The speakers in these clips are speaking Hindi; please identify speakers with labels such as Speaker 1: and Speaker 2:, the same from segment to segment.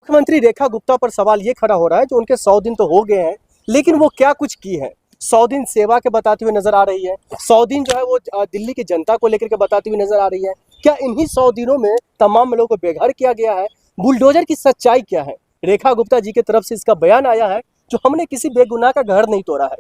Speaker 1: मुख्यमंत्री रेखा गुप्ता पर सवाल ये खड़ा हो रहा है जो उनके 100 दिन तो हो गए हैं, लेकिन वो क्या कुछ की है। 100 दिन सेवा के बताते हुए नजर आ रही है, 100 दिन जो है वो दिल्ली की जनता को लेकर के बताती हुई नजर आ रही है। क्या इन्हीं 100 दिनों में तमाम लोगों को बेघर किया गया है? बुलडोजर की सच्चाई क्या है? रेखा गुप्ता जी की तरफ से इसका बयान आया है जो हमने किसी बेगुनाह का घर नहीं तोड़ा है,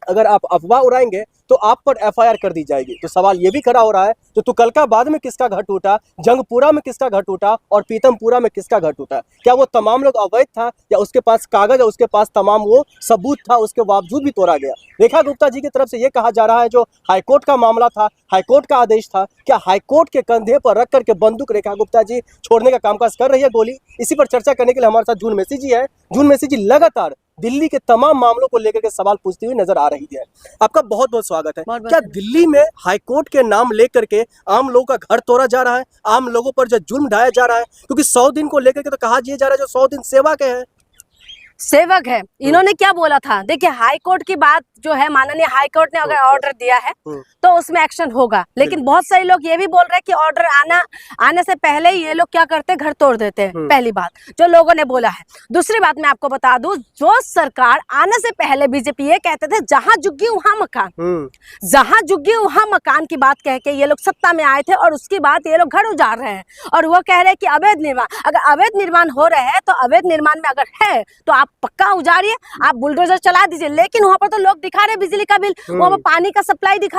Speaker 1: अगर आप अफवाह उड़ाएंगे तो आप पर एफआईआर कर दी जाएगी। तो सवाल ये भी खड़ा हो रहा है तो तुकलकाबाद में किसका घर टूटा, जंगपुरा में किसका घर टूटा और पीतमपुरा में किसका घर टूटा? क्या वो तमाम लोग अवैध था या उसके पास कागज या उसके पास तमाम वो सबूत था, उसके बावजूद भी तोड़ा गया? रेखा गुप्ता जी की तरफ से ये कहा जा रहा है जो हाईकोर्ट का मामला था, हाईकोर्ट का आदेश था, क्या हाईकोर्ट के कंधे पर रख करके बंदूक रेखा गुप्ता जी छोड़ने का कामकाज कर रही है गोली? इसी पर चर्चा करने के लिए हमारे साथ जून मेसी जी है। जून मेसी जी लगातार दिल्ली के तमाम मामलों को लेकर के सवाल पूछती हुई नजर आ रही है। आपका बहुत बहुत स्वागत है। क्या दिल्ली में हाईकोर्ट के नाम लेकर के आम लोगों का घर तोड़ा जा रहा है, आम लोगों पर जो जुल्म ढाया जा रहा है? क्योंकि 100 दिन को लेकर के तो कहा जा रहा है जो 100 दिन सेवा के हैं,
Speaker 2: सेवक है। इन्होंने क्या बोला था, देखिए हाईकोर्ट की बात जो है, माननीय हाईकोर्ट ने अगर ऑर्डर दिया है तो उसमें एक्शन होगा, लेकिन बहुत सारे लोग ये भी बोल रहे हैं कि ऑर्डर आने से पहले ही ये लोग क्या करते हैं, घर तोड़ देते हैं। पहली बात जो लोगों ने बोला है। दूसरी बात मैं आपको बता दूं, जो सरकार आने से पहले बीजेपी ये कहते थे जहां जुग्गी वहां मकान, जहां जुग्गी वहां मकान की बात कह के ये लोग सत्ता में आए थे और उसकी बात ये लोग घर उजाड़ रहे हैं और वो कह रहे हैं कि अवैध निर्माण, अगर अवैध निर्माण हो रहे हैं तो अवैध निर्माण में अगर है तो आप पक्का उजाड़िए, आप बुलडोजर चला दीजिए। लेकिन वहां पर तो लोग दिखा रहे बिजली का बिल, वहां पर पानी का सप्लाई देख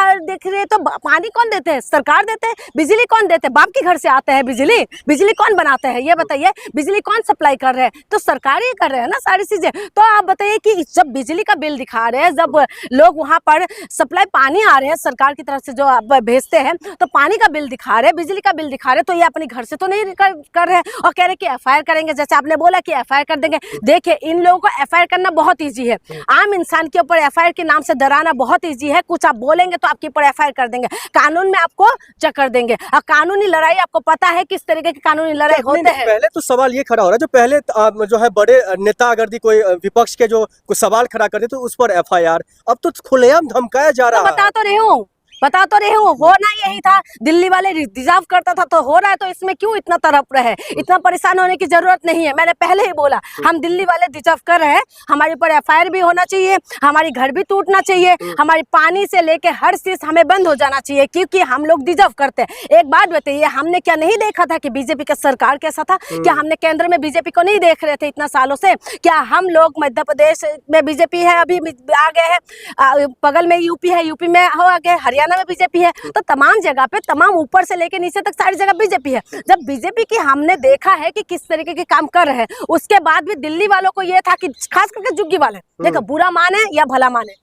Speaker 2: रहे, तो पानी कौन देते हैं? सरकार देते हैं। बिजली कौन देते हैं? बाप के घर से आते हैं बिजली कौन बनाते हैं ये बताइए? बिजली कौन सप्लाई कर रहे हैं? तो सरकार ही कर रहे हैं ना सारी चीजें। तो आप बताइए कि जब बिजली का बिल दिखा रहे हैं, जब लोग वहां पर सप्लाई पानी आ रहे हैं सरकार की तरफ से जो आप भेजते हैं, तो पानी का बिल दिखा रहे हैं, बिजली का बिल दिखा रहे हैं, तो ये अपने घर से तो नहीं कर रहे हैं और कह रहे कि एफआईआर करेंगे। जैसे आपने बोला कि एफआईआर कर देंगे। देखिए इन लोगों को एफआईआर करना बहुत इजी है, आम इंसान के ऊपर एफआईआर के नाम से डराना बहुत इजी है। कुछ आप बोलेंगे तो आपके ऊपर एफआईआर कर देंगे, कानून में आपको चक्कर देंगे। और कानूनी लड़ाई आपको पता है किस तरीके की कानूनी लड़ाई होते हैं।
Speaker 1: पहले तो सवाल ये खड़ा हो रहा है जो पहले जो है बड़े नेता अगर कोई विपक्ष के जो कुछ सवाल खड़ा करते तो उस पर एफआईआर, अब तो खुलेआम धमकाया जा रहा है।
Speaker 2: बता तो रहे हो, होना यही था। दिल्ली वाले डिजर्व करता था तो हो रहा है, तो इसमें क्यों इतना तड़प रहे, इतना परेशान होने की जरूरत नहीं है। मैंने पहले ही बोला हम दिल्ली वाले डिजर्व कर रहे हैं, हमारे ऊपर एफआईआर भी होना चाहिए, हमारी घर भी टूटना चाहिए, हमारी पानी से लेके हर चीज हमें बंद हो जाना चाहिए, क्योंकि हम लोग डिजर्व करते हैं। एक बात बताइए, हमने क्या नहीं देखा था कि बीजेपी का सरकार कैसा था? क्या हमने केंद्र में बीजेपी को नहीं देख रहे थे इतना सालों से? क्या हम लोग मध्य प्रदेश में बीजेपी है, अभी आ गए हैं, बगल में यूपी है, यूपी में हो आ गए, हरियाणा में बीजेपी है, तो तमाम जगह पे, तमाम ऊपर से लेके नीचे तक सारी जगह बीजेपी है। जब बीजेपी की हमने देखा है कि किस तरीके के काम कर रहे हैं, उसके बाद भी दिल्ली वालों को ये था कि खास करके जुग्गी वाले, देखो बुरा माने या भला माने,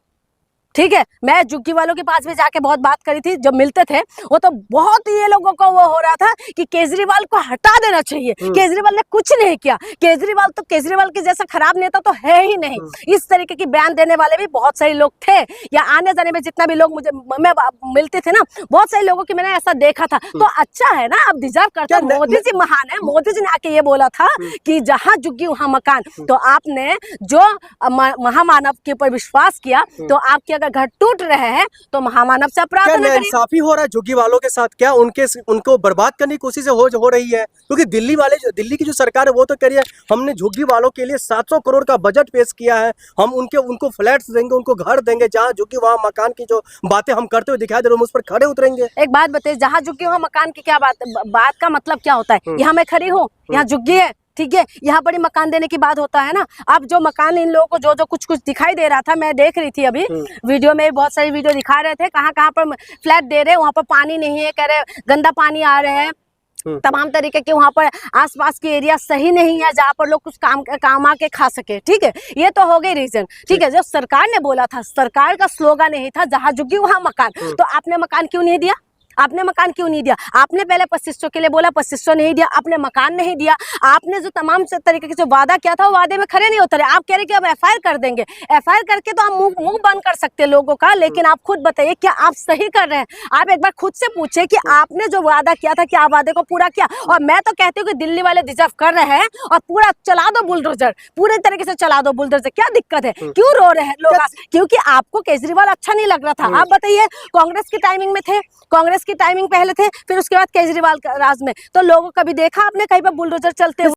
Speaker 2: ठीक है। मैं जुग्गी वालों के पास भी जाके बहुत बात करी थी, जब मिलते थे वो तो बहुत ये लोगों को वो हो रहा था कि केजरीवाल को हटा देना चाहिए। केजरीवाल ने कुछ नहीं किया, केजरीवाल के जैसा खराब नेता तो है ही नहीं। इस तरीके की बयान देने वाले भी बहुत सारे लोग थे, या आने जाने में जितना भी लोग मैं मिलते थे ना, बहुत सारे लोगों की मैंने ऐसा देखा था। तो अच्छा है ना, अब डिजर्व करते हैं। मोदी जी महान है, मोदी जी ने आके ये बोला था कि जहाँ जुग्गी वहां मकान। तो आपने जो महामानव के ऊपर विश्वास किया, तो आपके अगर घर टूट रहे हैं तो महामानव से अपराध न करिए।
Speaker 1: इंसाफी हो रहा है जुग्गी वालों के साथ? क्या उनको बर्बाद करने की कोशिश हो रही है? क्योंकि दिल्ली की जो सरकार है वो तो कह रही है हमने जुग्गी वालों के लिए 700 करोड़ का बजट पेश किया है, हम उनको फ्लैट्स देंगे, उनको घर देंगे, जहाँ जुग्गी वहाँ मकान की जो बातें हम करते हुए दिखाई दे रहे हैं उस पर खड़े उतरेंगे।
Speaker 2: एक बात बताइए, जहाँ जुग्गी वहाँ मकान की क्या बात का मतलब क्या होता है? यहाँ मैं खड़ी हूँ, यहाँ जुग्गी है, ठीक है, यहाँ पर ही मकान देने की बात होता है ना। अब जो मकान इन लोगों को जो कुछ दिखाई दे रहा था, मैं देख रही थी अभी वीडियो में, बहुत सारी वीडियो दिखा रहे थे, कहाँ पर फ्लैट दे रहे हैं, वहाँ पर पानी नहीं है, कह रहे गंदा पानी आ रहे हैं, तमाम तरीके के वहाँ पर आसपास की एरिया सही नहीं है जहाँ पर लोग कुछ काम आके खा सके, ठीक है। ये तो हो गई रीजन, ठीक है। जो सरकार ने बोला था, सरकार का स्लोगन यही था जहाँ जुग्गी वहाँ मकान। तो आपने मकान क्यों नहीं दिया? आपने मकान क्यों नहीं दिया? आपने पहले 2500 के लिए बोला, 2500 नहीं दिया, आपने मकान नहीं दिया। आपने जो तमाम तरीके के जो वादा किया था वो वादे में खड़े नहीं उतरे। आप कह रहे कि अब एफआईआर कर देंगे। एफआईआर करके तो आप मुंह बंद कर सकते हैं लोगों का, लेकिन आप खुद बताइए क्या आप सही कर रहे हैं? आप एक बार खुद से पूछे कि आपने जो वादा किया था क्या वादे को पूरा किया? और मैं तो कहती हूँ कि दिल्ली वाले डिजर्व कर रहे हैं और पूरा चला दो बुलडोजर, पूरे तरीके से चला दो बुलडोजर। क्या दिक्कत है? क्यों रो रहे हैं लोग? क्योंकि आपको केजरीवाल अच्छा नहीं लग रहा था। आप बताइए, कांग्रेस की टाइमिंग में थे, कांग्रेस की टाइमिंग पहले थे, फिर उसके बाद केजरीवाल राज में, तो लोगों कभी देखा आपने कहीं पर बुलडोजर चलते हुए?